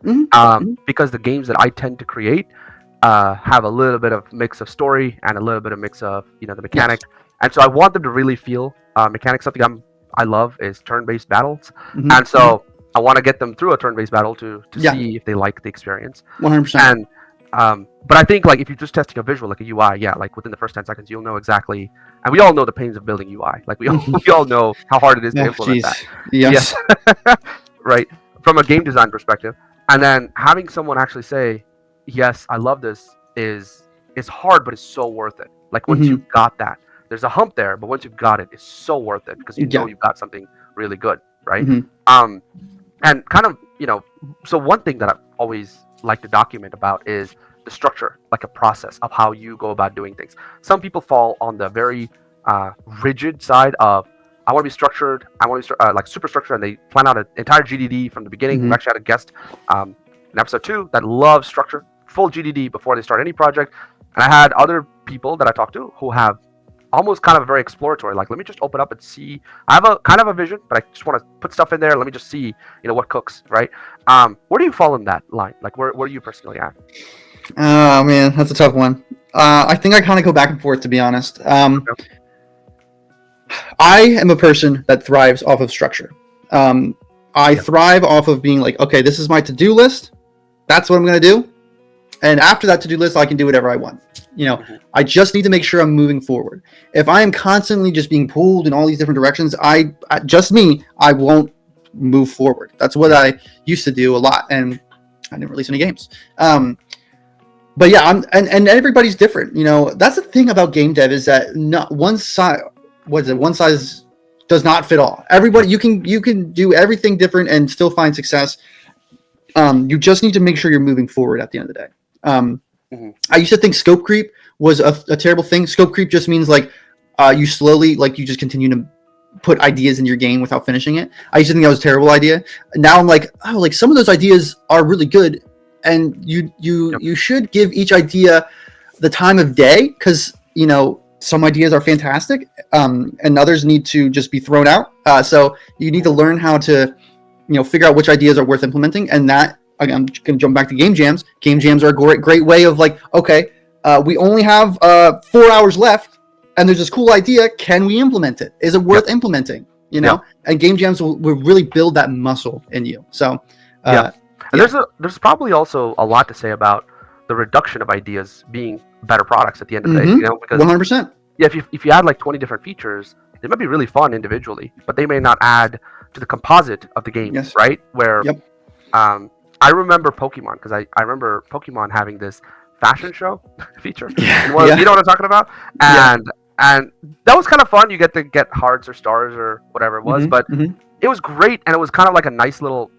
Speaker 1: because the games that I tend to create have a little bit of mix of story and a little bit of mix of the mechanic, and so I want them to really feel mechanics. Something I love is turn-based battles, and so I want to get them through a turn-based battle to
Speaker 2: Yeah.
Speaker 1: see if they like the experience.
Speaker 2: 100%.
Speaker 1: And but I think like if you're just testing a visual, like a UI, yeah, like within the first 10 seconds, you'll know exactly. And we all know the pains of building UI. Like we all know how hard it is to
Speaker 2: Oh,
Speaker 1: implement that.
Speaker 2: jeez. Yes.
Speaker 1: Right. From a game design perspective, and then having someone actually say, "Yes, I love this," is hard, but it's so worth it. Like once
Speaker 2: Mhm.
Speaker 1: you've got that, there's a hump there, but once you've got it, it's so worth it because you know
Speaker 2: Yeah.
Speaker 1: you've got something really good, right?
Speaker 2: Mhm.
Speaker 1: And kind of so one thing that I always like to document about is the structure, like a process of how you go about doing things. Some people fall on the very rigid side of I want to be structured, I want to be like super structured, and they plan out an entire GDD from the beginning.
Speaker 2: Mhm.
Speaker 1: We actually had a guest in episode 2 that loves structure, full GDD before they start any project. And I had other people that I talked to who have almost kind of a very exploratory, like let me just open up and see. I have a kind of a vision, but I just want to put stuff in there. Let me just see, what cooks, right? Where do you fall in that line? Like where are you personally at?
Speaker 2: Oh man, that's a tough one. I think I kind of go back and forth, to be honest. I am a person that thrives off of structure. I thrive off of being like, okay, this is my to-do list. That's what I'm going to do. And after that to-do list, I can do whatever I want. I just need to make sure I'm moving forward. If I am constantly just being pulled in all these different directions, I won't move forward. That's what I used to do a lot, and I didn't release any games. But yeah, and everybody's different. That's the thing about game dev is that not one size. One size does not fit all. Everybody, you can do everything different and still find success. You just need to make sure you're moving forward at the end of the day. I used to think scope creep was a terrible thing. Scope creep just means like you slowly, like you just continue to put ideas in your game without finishing it. I used to think that was a terrible idea. Now I'm like, oh, like some of those ideas are really good, and you should give each idea the time of day, because some ideas are fantastic, and others need to just be thrown out. So you need to learn how to figure out which ideas are worth implementing, and that I'm going to jump back to game jams. Game jams are a great way of like, okay, we only have 4 hours left, and there's this cool idea. Can we implement it? Is it worth implementing? And game jams will really build that muscle in you. So
Speaker 1: and there's probably also a lot to say about the reduction of ideas being better products at the end of the day. Because
Speaker 2: 100%.
Speaker 1: Yeah, if you add like 20 different features, they might be really fun individually, but they may not add to the composite of the game, right? Where I remember Pokemon, because I remember Pokemon having this fashion show feature. You know what I'm talking about? And that was kind of fun. You get to get hearts or stars or whatever it was, but it was great, and it was kind of like a nice little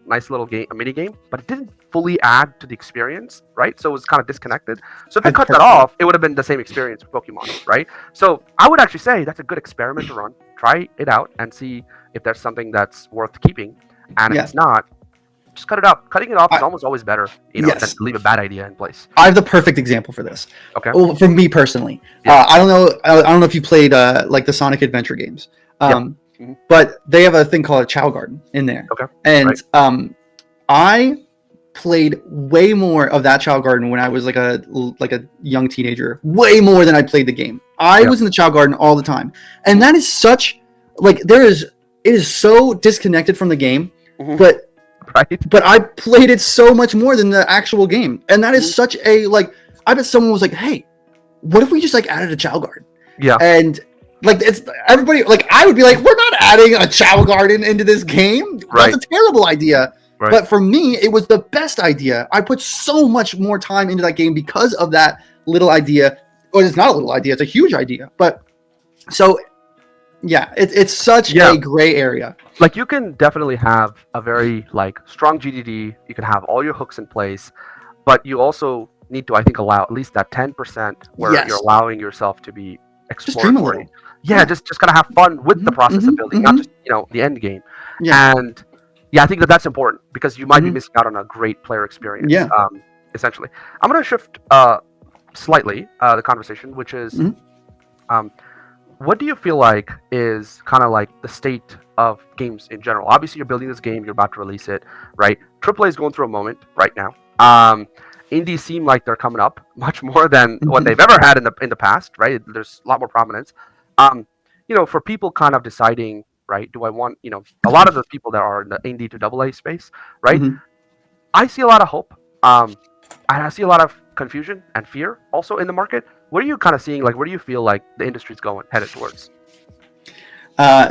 Speaker 1: game, a mini game, but it didn't fully add to the experience, right? So it was kind of disconnected. So if they cut that off, it would have been the same experience with Pokemon, right? So I would actually say that's a good experiment to run. Try it out and see if there's something that's worth keeping, and if it's not, just cut it up. Cutting it off is almost always better, than to leave a bad idea in place.
Speaker 2: I have the perfect example for this.
Speaker 1: Okay.
Speaker 2: Well, for me personally, I don't know if you played like the Sonic Adventure games. But they have a thing called a Chow Garden in there.
Speaker 1: Okay.
Speaker 2: And I played way more of that Chow Garden when I was like a young teenager, way more than I played the game. I was in the Chow Garden all the time. And that is such like it is so disconnected from the game, but I played it so much more than the actual game. And that is such a like I bet someone was like, "Hey, what if we just like added a Chow Garden?" Yeah. And like it's everybody like I would be like, we're not adding a Chow Garden into this game. That's a terrible idea. Right. But for me, it was the best idea. I put so much more time into that game because of that little idea. Or it's not a little idea; it's a huge idea. But so, yeah, it's such a gray area.
Speaker 1: Like you can definitely have a very like strong GDD. You can have all your hooks in place, but you also need to, I think, allow at least that 10% where you're allowing yourself to be exploratory. Just kind of have fun with the process of building, not just the end game. And I think that's important because you might be missing out on a great player experience. Essentially, I'm going to shift slightly the conversation, which is, what do you feel like is kind of like the state of games in general? Obviously, you're building this game, you're about to release it, right? AAA is going through a moment right now. Indies seem like they're coming up much more than what they've ever had in the past, right? There's a lot more prominence. For people kind of deciding right? Do I want, a lot of the people that are in the indie to double A space, right?
Speaker 2: Hmm.
Speaker 1: I see a lot of hope. And I see a lot of confusion and fear also in the market. What are you kind of seeing? Like, where do you feel like the industry's headed towards?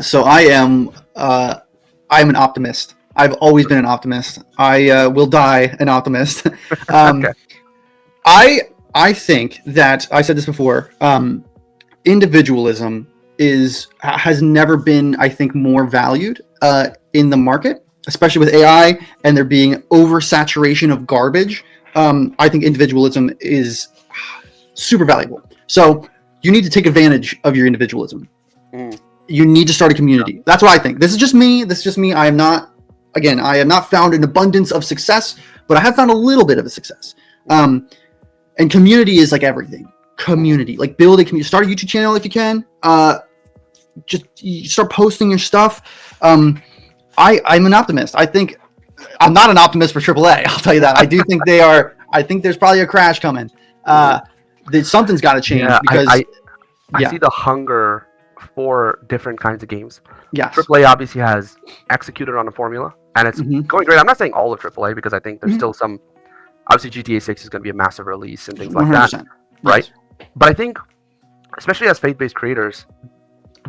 Speaker 2: So I'm an optimist. I've always been an optimist. I will die an optimist.
Speaker 1: Okay.
Speaker 2: um, I I think that I said this before. Individualism has never been, I think, more valued in the market, especially with AI and there being oversaturation of garbage. I think individualism is super valuable. So you need to take advantage of your individualism.
Speaker 1: Mm.
Speaker 2: You need to start a community. That's what I think. This is just me. I am not, again, I have not found an abundance of success, but I have found a little bit of a success. And community is like everything. Community, like build a community. Start a YouTube channel if you can. Just start posting your stuff. I'm an optimist. I think I'm not an optimist for AAA. I'll tell you that. I do think they are. I think there's probably a crash coming. Something's got to change because
Speaker 1: I see the hunger for different kinds of games.
Speaker 2: yes,
Speaker 1: AAA obviously has executed on a formula, and it's going great. I'm not saying all of AAA because I think there's still some. Obviously, GTA 6 is going to be a massive release and things like that, right?
Speaker 2: Yes.
Speaker 1: But I think, especially as faith-based creators,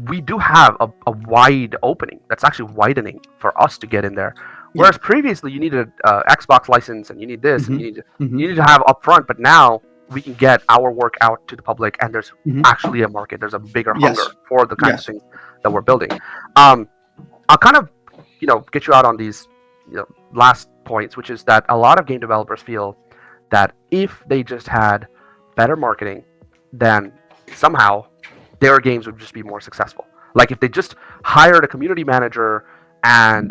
Speaker 1: we do have a wide opening that's actually widening for us to get in there. Whereas previously you needed an Xbox license and you need this and you need to have upfront, but now we can get our work out to the public and there's actually a market. There's a bigger hunger for the kind of things that we're building. I'll kind of, get you out on these, last points, which is that a lot of game developers feel that if they just had better marketing, then somehow their games would just be more successful. Like if they just hired a community manager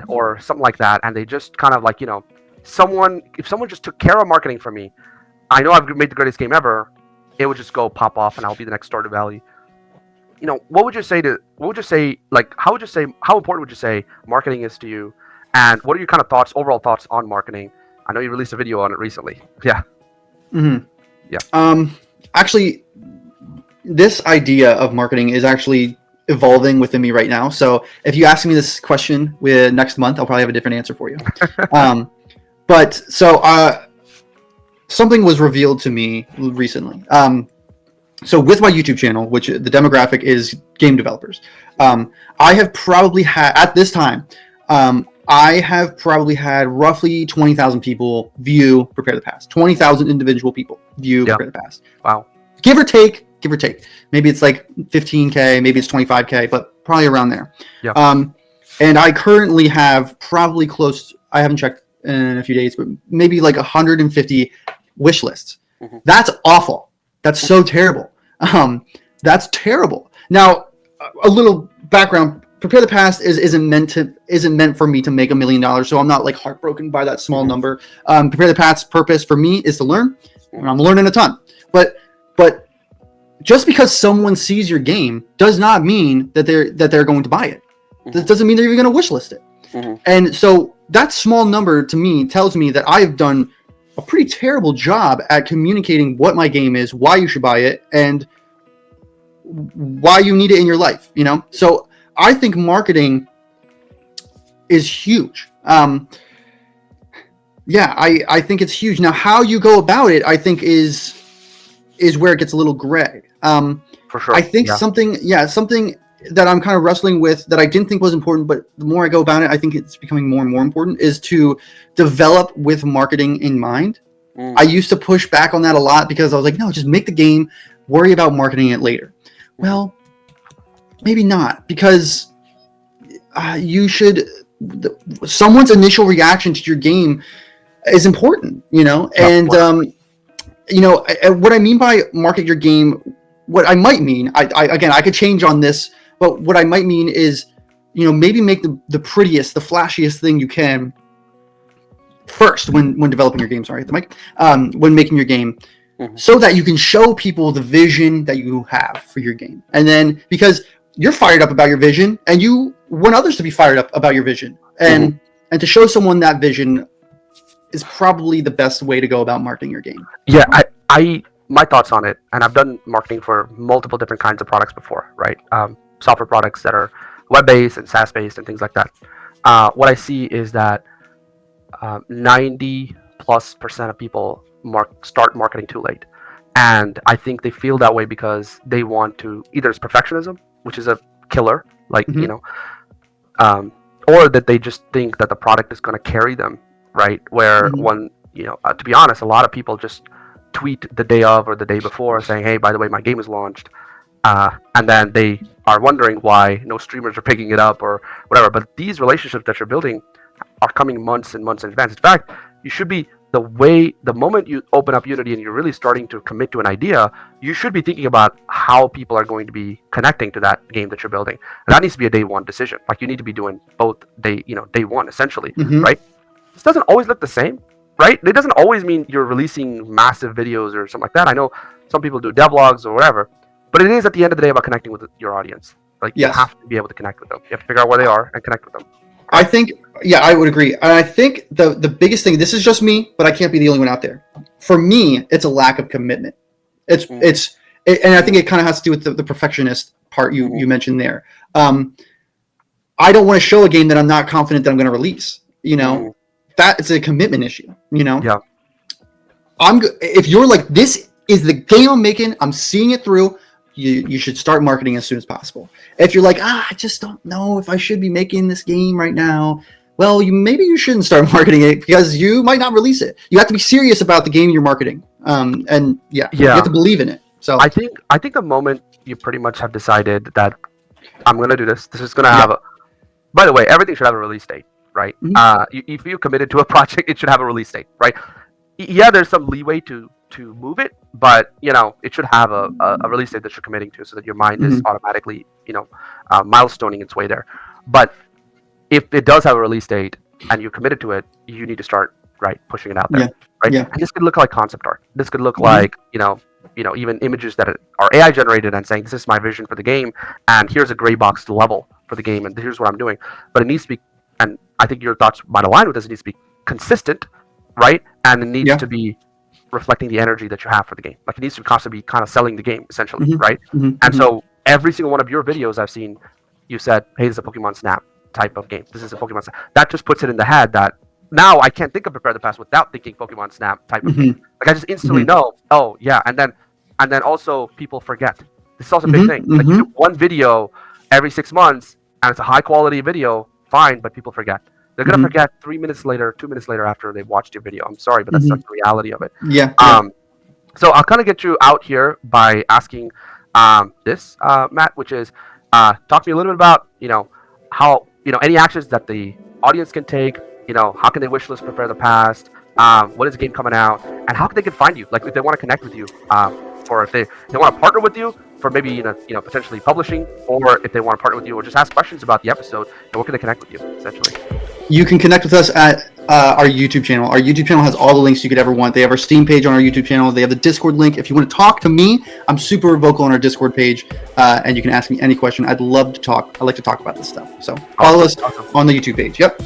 Speaker 1: or something like that, and they just kind of like, if someone just took care of marketing for me, I know I've made the greatest game ever, it would just go pop off and I'll be the next Stardew Valley. What would you say, how important would you say marketing is to you? And what are your kind of overall thoughts on marketing? I know you released a video on it recently. Yeah. Yeah.
Speaker 2: Actually, this idea of marketing is actually evolving within me right now. So if you ask me this question next month, I'll probably have a different answer for you. But something was revealed to me recently. So with my YouTube channel, which the demographic is game developers, I have probably had, at this time, I have probably had roughly 20,000 people view Prepare the Past. 20,000 individual people view Prepare the Past.
Speaker 1: Wow.
Speaker 2: Give or take. Maybe it's like 15K, maybe it's 25K, but probably around there.
Speaker 1: Yeah.
Speaker 2: And I currently have probably I haven't checked in a few days, but maybe like 150 wish lists. That's awful. That's so terrible. That's terrible. Now, a little background. Prepare the Past isn't meant for me to make $1 million, so I'm not like heartbroken by that small number. Prepare the Past's purpose for me is to learn, and I'm learning a ton. But just because someone sees your game does not mean that they're going to buy it. That doesn't mean they're even going to wishlist it. And so that small number to me tells me that I've done a pretty terrible job at communicating what my game is, why you should buy it, and why you need it in your life. So I think marketing is huge. I think it's huge. Now, how you go about it, I think is where it gets a little gray.
Speaker 1: For sure.
Speaker 2: I think something that I'm kind of wrestling with that I didn't think was important, but the more I go about it, I think it's becoming more and more important, is to develop with marketing in mind. I used to push back on that a lot because I was like, no, just make the game, worry about marketing it later. Well, maybe not, because someone's initial reaction to your game is important, and what I mean by market your game, what I might mean, I could change on this, but what I might mean is, maybe make the prettiest, the flashiest thing you can first when developing your game. Sorry, the mic. When making your game, so that you can show people the vision that you have for your game, and then because you're fired up about your vision, and you want others to be fired up about your vision, and to show someone that vision is probably the best way to go about marketing your game.
Speaker 1: Yeah, my thoughts on it, and I've done marketing for multiple different kinds of products before, right? Software products that are web-based and SaaS-based and things like that. What I see is that 90+% of people start marketing too late, and I think they feel that way because they want to, either it's perfectionism, which is a killer, like
Speaker 2: Mm-hmm.
Speaker 1: um, or that they just think that the product is going to carry them, right? Where
Speaker 2: Mm-hmm.
Speaker 1: when to be honest, a lot of people just tweet the day of or the day before saying, "Hey, by the way, my game is launched," and then they are wondering why no streamers are picking it up or whatever. But these relationships that you're building are coming months and months in advance. In fact, you should be the moment you open up Unity and you're really starting to commit to an idea, you should be thinking about how people are going to be connecting to that game that you're building. And that needs to be a day one decision. Like you need to be doing both day one essentially,
Speaker 2: Mm-hmm.
Speaker 1: right? This doesn't always look the same, right? It doesn't always mean you're releasing massive videos or something like that. I know some people do devlogs or whatever, but it is at the end of the day about connecting with your audience. Like you
Speaker 2: Yes.
Speaker 1: have to be able to connect with them. You have to figure out where they are and connect with them.
Speaker 2: I think, yeah, I would agree. And I think the biggest thing, this is just me, but I can't be the only one out there. For me, it's a lack of commitment. And I think it kind of has to do with the perfectionist part you mentioned there. I don't want to show a game that I'm not confident that I'm going to release. That is a commitment issue.
Speaker 1: Yeah.
Speaker 2: If you're like, this is the game I'm making, I'm seeing it through, you should start marketing as soon as possible. If you're like, I just don't know if I should be making this game right now, well, maybe you shouldn't start marketing it because you might not release it. You have to be serious about the game you're marketing, and you have to believe in it. So
Speaker 1: I think the moment you pretty much have decided that I'm going to do this is going to have by the way, everything should have a release date, right?
Speaker 2: Mm-hmm.
Speaker 1: If you committed to a project, it should have a release date, right? Yeah, there's some leeway to move it, but it should have a release date that you're committing to, so that your mind is automatically milestoning its way there. But if it does have a release date and you're committed to it, you need to start pushing it out there, right?
Speaker 2: Yeah.
Speaker 1: And this could look like concept art. This could look like even images that are AI generated and saying, this is my vision for the game, and here's a gray box level for the game, and here's what I'm doing. But it needs to be, and I think your thoughts might align with this, it needs to be consistent, right? And it needs to be reflecting the energy that you have for the game. Like it needs to constantly be kind of selling the game, essentially, right? And so every single one of your videos I've seen, you said, hey, this is a Pokemon Snap type of game. This is a Pokemon Snap. That just puts it in the head that now I can't think of Prepare the Past without thinking Pokemon Snap type of game. Like I just instantly know, oh yeah, and then also people forget. This is also a big thing. Like you do one video every 6 months and it's a high quality video, fine, but people forget. They're gonna forget 3 minutes later, 2 minutes later after they've watched your video. I'm sorry, but that's the reality of it. So I'll kind of get you out here by asking this, Matt, which is talk to me a little bit about how any actions that the audience can take. How can they wishlist Prepare the Past? When is the game coming out? And how they can find you? Like if they want to connect with you, or if they want to partner with you for maybe potentially publishing, or if they want to partner with you or just ask questions about the episode, and where can they connect with you essentially?
Speaker 2: You can connect with us at our YouTube channel. Our YouTube channel has all the links you could ever want. They have our Steam page on our YouTube channel. They have the Discord link. If you want to talk to me, I'm super vocal on our Discord page, and you can ask me any question. I'd love to talk. I like to talk about this stuff. So follow us on the YouTube page. Yep.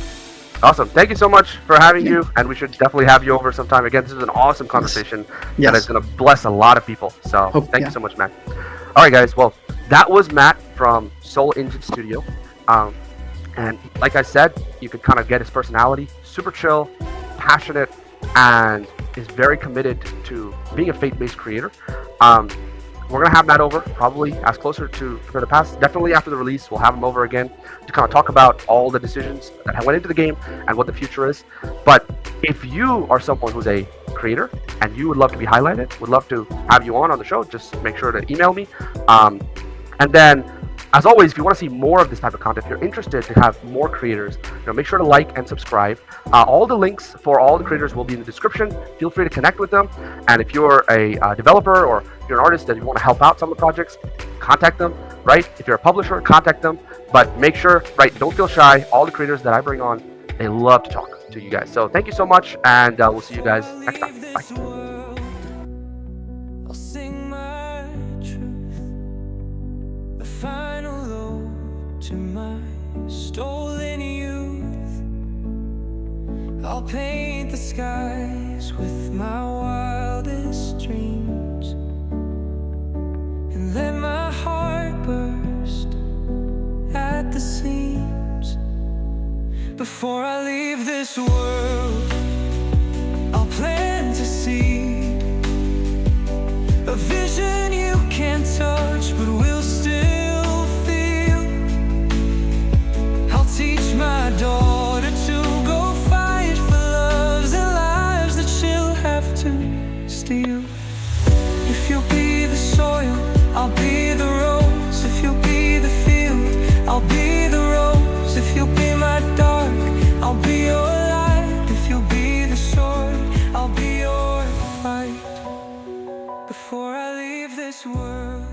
Speaker 1: Awesome. Thank you so much for having you, and we should definitely have you over sometime. Again, this is an awesome conversation that is going to bless a lot of people. So thank you so much, Matt. All right, guys. Well, that was Matt from Soul Engine Studio. And like I said, you could kind of get his personality. Super chill, passionate, and is very committed to being a faith-based creator. We're going to have Matt over probably as closer to Prepare the Past. Definitely after the release, we'll have him over again to kind of talk about all the decisions that went into the game and what the future is. But if you are someone who's a creator and you would love to be highlighted, would love to have you on the show, just make sure to email me. And then, as always, if you want to see more of this type of content, if you're interested to have more creators, make sure to like and subscribe. All the links for all the creators will be in the description. Feel free to connect with them. And if you're a developer or you're an artist that you want to help out some of the projects, contact them, right? If you're a publisher, contact them. But make sure, don't feel shy. All the creators that I bring on, they love to talk to you guys. So thank you so much, and we'll see you guys next time. Bye.
Speaker 3: To my stolen youth, I'll paint the skies with my wildest dreams and let my heart burst at the Before I leave this world, I'll plant a seed, a vision you can't touch but will still feel. I'll teach my daughter to go fight for loves and lives that she'll have to steal. If you'll be the soil, I'll be the rose. If you'll be the field, I'll be the rose. If you'll be my dark, I'll be your light. If you'll be the sword, I'll be your fight. Before I leave this world,